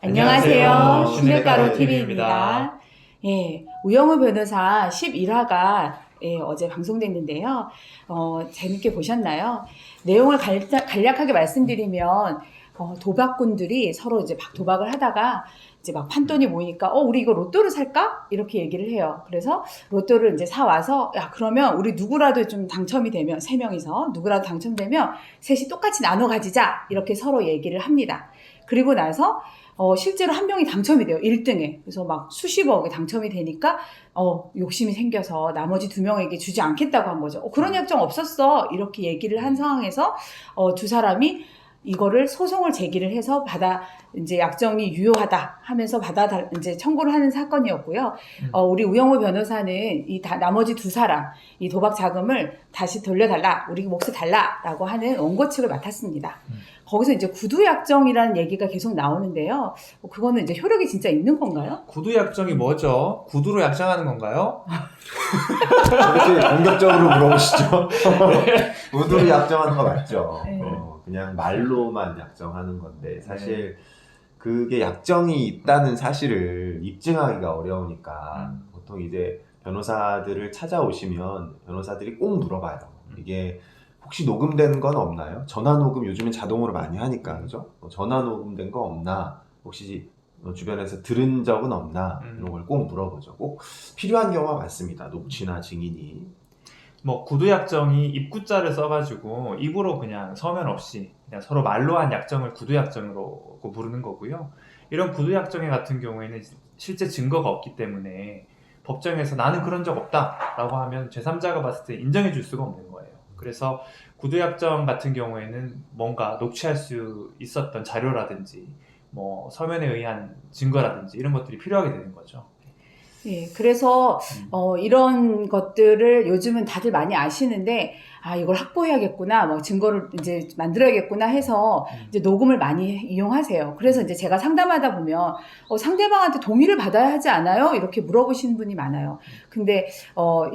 안녕하세요. 시네가로 TV입니다. 예, 우영우 변호사 11화가 어제 방송됐는데요. 재밌게 보셨나요? 내용을 간략하게 말씀드리면 도박꾼들이 서로 이제 막 도박을 하다가 이제 막 판돈이 모이니까 우리 이거 로또를 살까? 이렇게 얘기를 해요. 그래서 로또를 이제 사 와서 야 그러면 우리 누구라도 좀 당첨이 되면 세 명이서 누구라도 당첨되면 셋이 똑같이 나눠 가지자 이렇게 서로 얘기를 합니다. 그리고 나서 실제로 한 명이 당첨이 돼요. 1등에. 그래서 막 수십억에 당첨이 되니까 욕심이 생겨서 나머지 두 명에게 주지 않겠다고 한 거죠. 그런 약정 없었어. 이렇게 얘기를 한 상황에서 두 사람이 이거를 소송을 제기를 해서 이제 약정이 유효하다 하면서 이제 청구를 하는 사건이었고요. 우리 우영우 변호사는 나머지 두 사람, 이 도박 자금을 다시 돌려달라, 우리 몫을 달라라고 하는 원고 측을 맡았습니다. 거기서 이제 구두약정이라는 얘기가 계속 나오는데요. 그거는 이제 효력이 진짜 있는 건가요? 구두약정이 뭐죠? 구두로 약정하는 건가요? 이렇게 공격적으로 물어보시죠. 구두로 약정하는 거 맞죠? 네. 그냥 말로만 약정하는 건데 사실 그게 약정이 있다는 사실을 입증하기가 어려우니까 보통 이제 변호사들을 찾아오시면 변호사들이 꼭 물어봐요. 이게 혹시 녹음된 건 없나요? 전화 녹음 요즘엔 자동으로 많이 하니까 그죠? 전화 녹음된 거 없나? 혹시 주변에서 들은 적은 없나? 이런 걸 꼭 물어보죠. 꼭 필요한 경우가 많습니다. 녹취나 증인이. 구두약정이 입구자를 써가지고 입으로 그냥 서면 없이 그냥 서로 말로 한 약정을 구두약정으로 부르는 거고요. 이런 구두약정 같은 경우에는 실제 증거가 없기 때문에 법정에서 나는 그런 적 없다 라고 하면 제3자가 봤을 때 인정해 줄 수가 없는 거예요. 그래서 구두약정 같은 경우에는 뭔가 녹취할 수 있었던 자료라든지 서면에 의한 증거라든지 이런 것들이 필요하게 되는 거죠. 예, 그래서 이런 것들을 요즘은 다들 많이 아시는데 이걸 확보해야겠구나, 증거를 이제 만들어야겠구나 해서 이제 녹음을 많이 이용하세요. 그래서 이제 제가 상담하다 보면 상대방한테 동의를 받아야 하지 않아요? 이렇게 물어보시는 분이 많아요. 근데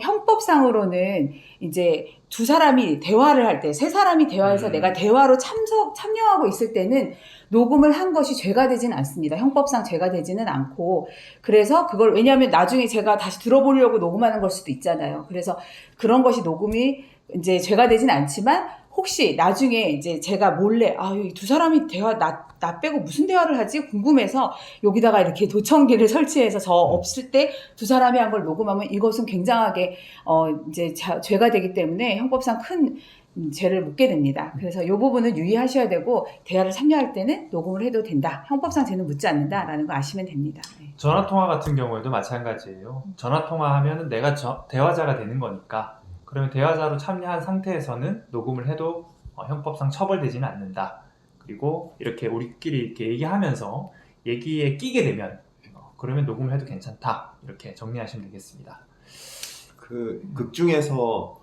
형법상으로는 이제 두 사람이 대화를 할 때, 세 사람이 대화해서 내가 대화로 참여하고 있을 때는 녹음을 한 것이 죄가 되지는 않습니다. 형법상 죄가 되지는 않고. 그래서 왜냐하면 나중에 제가 다시 들어보려고 녹음하는 걸 수도 있잖아요. 그래서 그런 것이 녹음이 이제 죄가 되진 않지만, 혹시 나중에 이제 제가 몰래, 이 두 사람이 나 빼고 무슨 대화를 하지? 궁금해서 여기다가 이렇게 도청기를 설치해서 저 없을 때 두 사람이 한 걸 녹음하면 이것은 굉장하게, 이제 죄가 되기 때문에 형법상 큰 죄를 묻게 됩니다. 그래서 이 부분은 유의하셔야 되고, 대화를 참여할 때는 녹음을 해도 된다. 형법상 죄는 묻지 않는다라는 거 아시면 됩니다. 전화통화 같은 경우에도 마찬가지예요. 전화통화하면 내가 대화자가 되는 거니까 그러면 대화자로 참여한 상태에서는 녹음을 해도 형법상 처벌되지는 않는다. 그리고 이렇게 우리끼리 이렇게 얘기하면서 얘기에 끼게 되면 그러면 녹음을 해도 괜찮다. 이렇게 정리하시면 되겠습니다. 극 중에서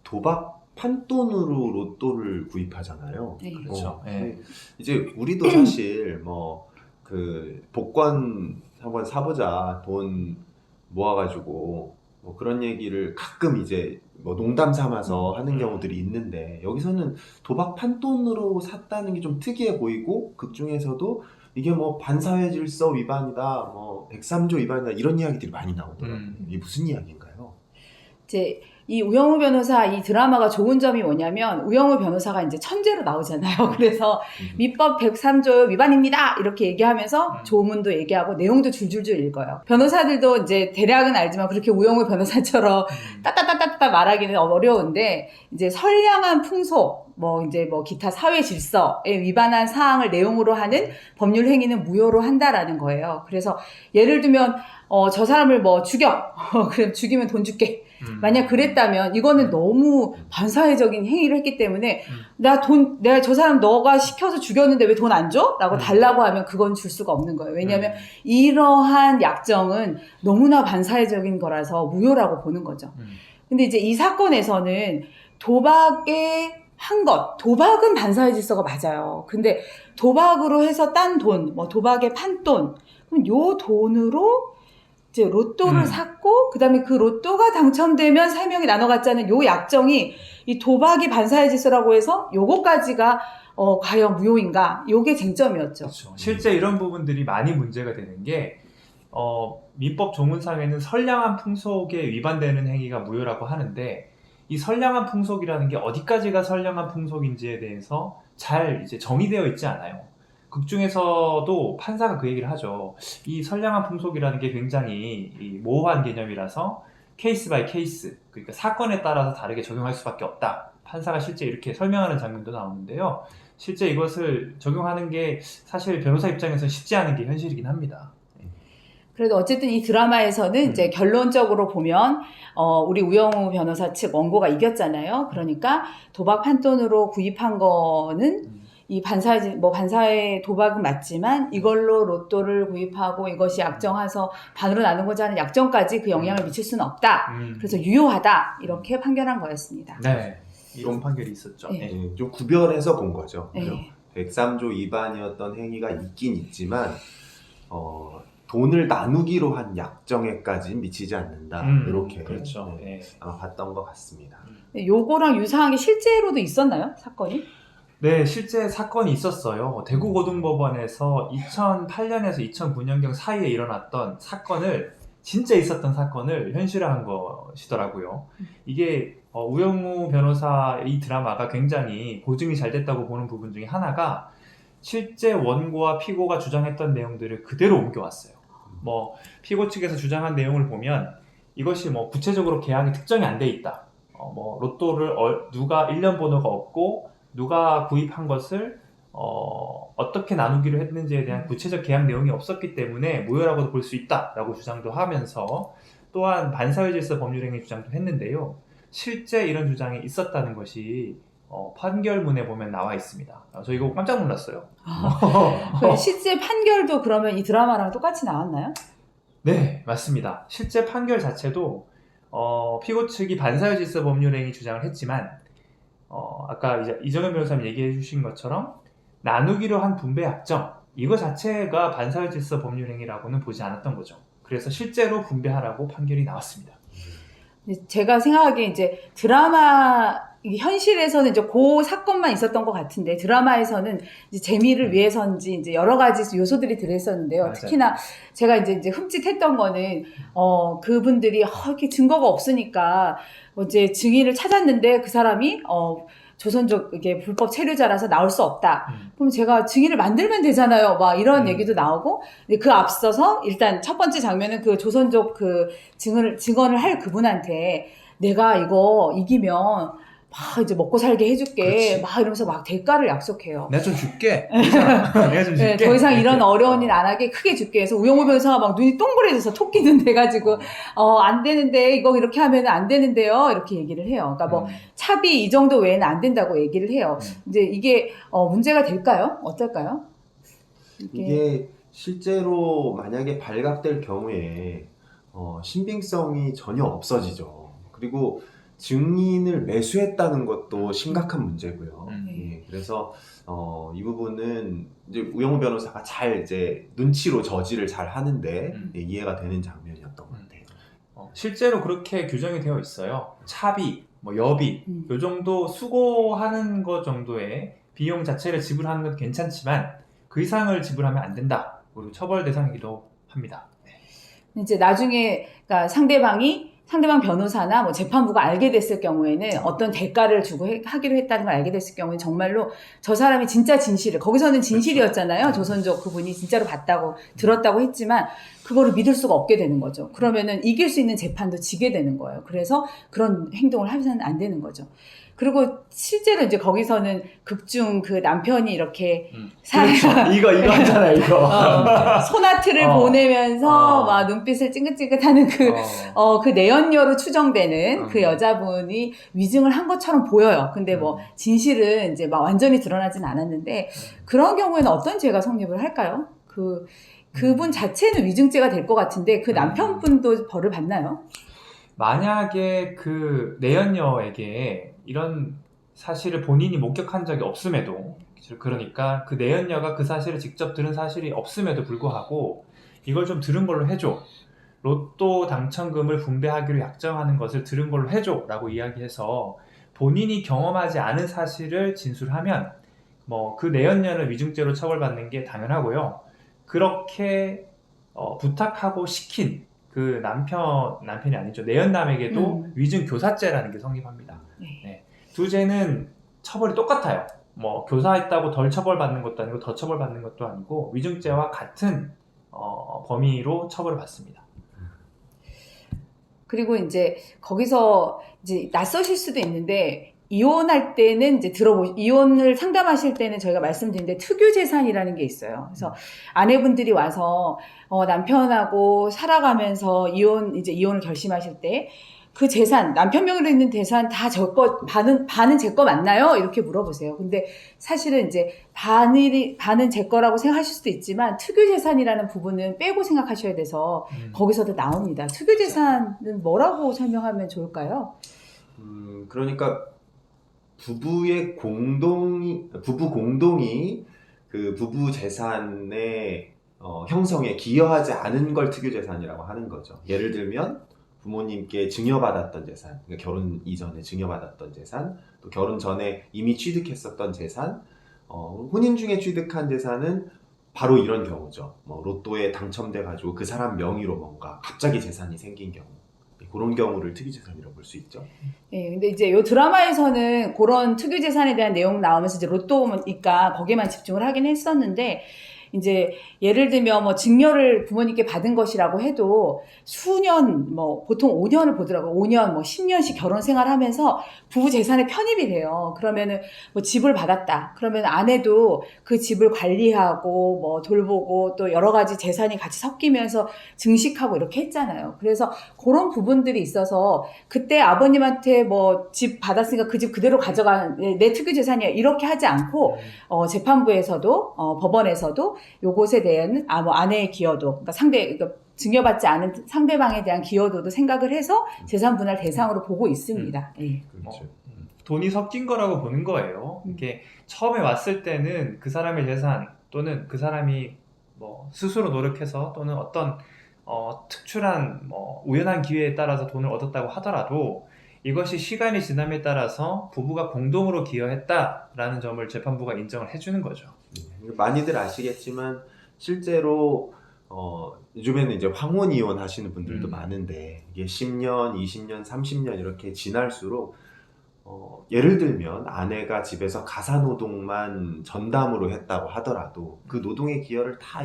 도박 판돈으로 로또를 구입하잖아요. 네. 그렇죠. 네. 이제 우리도 사실 복권 한번 사보자 돈 모아가지고 그런 얘기를 가끔 이제 농담 삼아서 하는 경우들이 있는데, 여기서는 도박 판돈으로 샀다는 게 좀 특이해 보이고, 극 중에서도 이게 반사회 질서 위반이다, 103조 위반이다, 이런 이야기들이 많이 나오더라고요. 이게 무슨 이야기인가요? 이제 이 우영우 변호사 이 드라마가 좋은 점이 뭐냐면, 우영우 변호사가 이제 천재로 나오잖아요. 그래서 민법 103조 위반입니다 이렇게 얘기하면서 조문도 얘기하고 내용도 줄줄줄 읽어요. 변호사들도 이제 대략은 알지만 그렇게 우영우 변호사처럼 따따따따따 말하기는 어려운데, 이제 선량한 풍속, 기타 사회 질서에 위반한 사항을 내용으로 하는 법률 행위는 무효로 한다라는 거예요. 그래서 예를 들면 저 사람을 죽여. 그럼 죽이면 돈 줄게. 만약 그랬다면 이거는 너무 반사회적인 행위를 했기 때문에 내가 저 사람 너가 시켜서 죽였는데 왜 돈 안 줘? 라고 달라고 하면 그건 줄 수가 없는 거예요. 왜냐하면 이러한 약정은 너무나 반사회적인 거라서 무효라고 보는 거죠. 근데 이제 이 사건에서는 도박은 반사회 질서가 맞아요. 근데 도박으로 해서 딴 돈, 도박의 판돈, 그럼 요 돈으로 이제 로또를 샀고, 그 다음에 그 로또가 당첨되면 3명이 나눠 갖자는 요 약정이 이 도박이 반사회 질서라고 해서 요거까지가 과연 무효인가? 요게 쟁점이었죠. 그렇죠. 실제 이런 부분들이 많이 문제가 되는 게 민법 조문상에는 선량한 풍속에 위반되는 행위가 무효라고 하는데 이 선량한 풍속이라는 게 어디까지가 선량한 풍속인지에 대해서 잘 이제 정의되어 있지 않아요. 극 중에서도 판사가 그 얘기를 하죠. 이 선량한 풍속이라는 게 굉장히 이 모호한 개념이라서 케이스 바이 케이스, 그러니까 사건에 따라서 다르게 적용할 수밖에 없다. 판사가 실제 이렇게 설명하는 장면도 나오는데요. 실제 이것을 적용하는 게 사실 변호사 입장에서는 쉽지 않은 게 현실이긴 합니다. 그래도 어쨌든 이 드라마에서는 이제 결론적으로 보면 우리 우영우 변호사 측 원고가 이겼잖아요. 그러니까 도박 판돈으로 구입한 거는 이 반사의 도박은 맞지만 이걸로 로또를 구입하고 이것이 약정해서 반으로 나누고자 하는 약정까지 그 영향을 미칠 수는 없다. 그래서 유효하다. 이렇게 판결한 거였습니다. 네. 이런 판결이 있었죠. 네. 네. 좀 구별해서 본 거죠. 네. 103조 위반이었던 행위가 있긴 있지만 돈을 나누기로 한 약정에까지 미치지 않는다. 이렇게 그렇죠. 네. 아마 봤던 것 같습니다. 요거랑 유사한 게 실제로도 있었나요? 사건이? 네, 실제 사건이 있었어요. 대구고등법원에서 2008년에서 2009년경 사이에 일어났던 사건을 진짜 있었던 사건을 현실화한 것이더라고요. 이게 우영우 변호사 이 드라마가 굉장히 고증이 잘 됐다고 보는 부분 중에 하나가 실제 원고와 피고가 주장했던 내용들을 그대로 옮겨왔어요. 피고 측에서 주장한 내용을 보면 이것이 구체적으로 계약이 특정이 안 돼 있다. 로또를 누가 일련 번호가 없고 누가 구입한 것을 어떻게 나누기로 했는지에 대한 구체적 계약 내용이 없었기 때문에 무효라고도 볼 수 있다라고 주장도 하면서 또한 반사회 질서 법률행위 주장도 했는데요. 실제 이런 주장이 있었다는 것이 판결문에 보면 나와 있습니다. 저 이거 깜짝 놀랐어요. 실제 판결도 그러면 이 드라마랑 똑같이 나왔나요? 네, 맞습니다. 실제 판결 자체도 피고 측이 반사회 질서 법률행위 주장을 했지만 아까 이정현 변호사님 얘기해 주신 것처럼 나누기로 한 분배 약정 이거 자체가 반사회 질서 법률행위라고는 보지 않았던 거죠. 그래서 실제로 분배하라고 판결이 나왔습니다. 제가 생각하기에 이제 드라마 현실에서는 이제 그 사건만 있었던 것 같은데 드라마에서는 이제 재미를 위해서인지 이제 여러 가지 요소들이 들어있었는데요. 맞아요. 특히나 제가 이제 흠칫했던 거는 그분들이 이렇게 증거가 없으니까 이제 증인을 찾았는데 그 사람이 조선족 이게 불법 체류자라서 나올 수 없다. 그럼 제가 증인을 만들면 되잖아요. 막 이런 얘기도 나오고 근데 그 앞서서 일단 첫 번째 장면은 그 조선족 그 증언을 할 그분한테 내가 이거 이기면 막 이제 먹고 살게 해줄게. 그렇지. 막 이러면서 막 대가를 약속해요. 내가 좀 줄게. 내가 좀 줄게. 네, 더 이상 이런 어려운 일 안 하게 크게 줄게 해서 우영우 변호사가 막 눈이 동그래져서 토끼는 돼가지고 안 되는데 이거 이렇게 하면 안 되는데요 이렇게 얘기를 해요. 그러니까 차비 이 정도 외에는 안 된다고 얘기를 해요. 이제 이게 문제가 될까요? 어떨까요? 이게 실제로 만약에 발각될 경우에 신빙성이 전혀 없어지죠. 그리고 증인을 매수했다는 것도 심각한 문제고요. 예, 그래서 이 부분은 이제 우영우 변호사가 잘 이제 눈치로 저지를 잘 하는데 이해가 되는 장면이었던 것 같아요. 실제로 그렇게 규정이 되어 있어요. 차비, 여비, 요 정도 수고하는 것 정도의 비용 자체를 지불하는 건 괜찮지만 그 이상을 지불하면 안 된다. 그리고 처벌 대상이기도 합니다. 네. 이제 나중에 그러니까 상대방 변호사나 재판부가 알게 됐을 경우에는 어떤 대가를 주고 하기로 했다는 걸 알게 됐을 경우에 정말로 저 사람이 진짜 진실을 거기서는 진실이었잖아요. 조선족 그분이 진짜로 봤다고 들었다고 했지만 그거를 믿을 수가 없게 되는 거죠. 그러면은 이길 수 있는 재판도 지게 되는 거예요. 그래서 그런 행동을 하면서는 안 되는 거죠. 그리고 실제로 이제 거기서는 극중 그 남편이 이렇게 그렇죠. 이거 하잖아요, 이거. 소나트를 보내면서 막 눈빛을 찡긋찡긋하는 그 내연녀로 추정되는 그 여자분이 위증을 한 것처럼 보여요. 근데 진실은 이제 막 완전히 드러나진 않았는데 그런 경우에는 어떤 죄가 성립을 할까요? 그분 자체는 위증죄가 될 것 같은데 그 남편분도 벌을 받나요? 만약에 그 내연녀에게 이런 사실을 본인이 목격한 적이 없음에도 그러니까 그 내연녀가 그 사실을 직접 들은 사실이 없음에도 불구하고 이걸 좀 들은 걸로 해줘. 로또 당첨금을 분배하기로 약정하는 것을 들은 걸로 해줘 라고 이야기해서 본인이 경험하지 않은 사실을 진술하면 뭐 그 내연녀는 위증죄로 처벌받는 게 당연하고요. 그렇게 부탁하고 시킨 그 남편이 아니죠. 내연남에게도 위증 교사죄라는 게 성립합니다. 네. 네. 두 죄는 처벌이 똑같아요. 뭐 교사했다고 덜 처벌받는 것도 아니고 더 처벌받는 것도 아니고 위증죄와 같은 범위로 처벌을 받습니다. 그리고 이제 거기서 이제 낯서실 수도 있는데 이혼할 때는 이제 이혼을 상담하실 때는 저희가 말씀드린데 특유 재산이라는 게 있어요. 그래서 아내분들이 와서 남편하고 살아가면서 이혼을 결심하실 때 그 재산, 남편 명의로 있는 재산 다 제 거, 반은 제 거 맞나요? 이렇게 물어보세요. 근데 사실은 이제 반은 제 거라고 생각하실 수도 있지만 특유 재산이라는 부분은 빼고 생각하셔야 돼서 거기서도 나옵니다. 특유 재산은 뭐라고 설명하면 좋을까요? 그러니까 부부 공동이 그 부부 재산의 형성에 기여하지 않은 걸 특유 재산이라고 하는 거죠. 예를 들면 부모님께 증여받았던 재산, 그러니까 결혼 이전에 증여받았던 재산, 또 결혼 전에 이미 취득했었던 재산, 혼인 중에 취득한 재산은 바로 이런 경우죠. 뭐 로또에 당첨돼 가지고 그 사람 명의로 뭔가 갑자기 재산이 생긴 경우, 그런 경우를 특유재산이라고 볼 수 있죠. 네, 근데 이제 요 드라마에서는 그런 특유재산에 대한 내용 나오면서 이제 로또니까 거기에만 집중을 하긴 했었는데, 이제 예를 들면 뭐 증여를 부모님께 받은 것이라고 해도 수년, 뭐 보통 5년을 보더라고요. 5년, 뭐 10년씩 결혼 생활하면서 부부 재산에 편입이 돼요. 그러면은 뭐 집을 받았다. 그러면 아내도 그 집을 관리하고 뭐 돌보고 또 여러 가지 재산이 같이 섞이면서 증식하고 이렇게 했잖아요. 그래서 그런 부분들이 있어서 그때 아버님한테 뭐 집 받았으니까 그 집 그대로 가져가 내 특유 재산이야 이렇게 하지 않고 재판부에서도 법원에서도 요것에 대한 뭐 아내의 기여도, 그러니까 증여받지 않은 상대방에 대한 기여도도 생각을 해서 재산 분할 대상으로 보고 있습니다. 예. 그렇죠. 돈이 섞인 거라고 보는 거예요. 이게 처음에 왔을 때는 그 사람의 재산 또는 그 사람이 뭐 스스로 노력해서 또는 어떤 특출한 뭐 우연한 기회에 따라서 돈을 얻었다고 하더라도 이것이 시간이 지남에 따라서 부부가 공동으로 기여했다라는 점을 재판부가 인정을 해주는 거죠. 많이들 아시겠지만 실제로 요즘에는 이제 황혼 이혼 하시는 분들도 많은데 이게 10년, 20년, 30년 이렇게 지날수록 예를 들면 아내가 집에서 가사노동만 전담으로 했다고 하더라도 그 노동의 기여를 다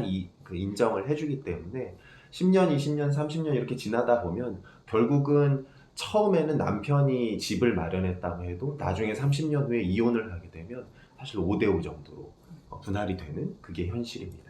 인정을 해주기 때문에 10년, 20년, 30년 이렇게 지나다 보면 결국은 처음에는 남편이 집을 마련했다고 해도 나중에 30년 후에 이혼을 하게 되면 사실 5대5 정도로 분할이 되는 그게 현실입니다.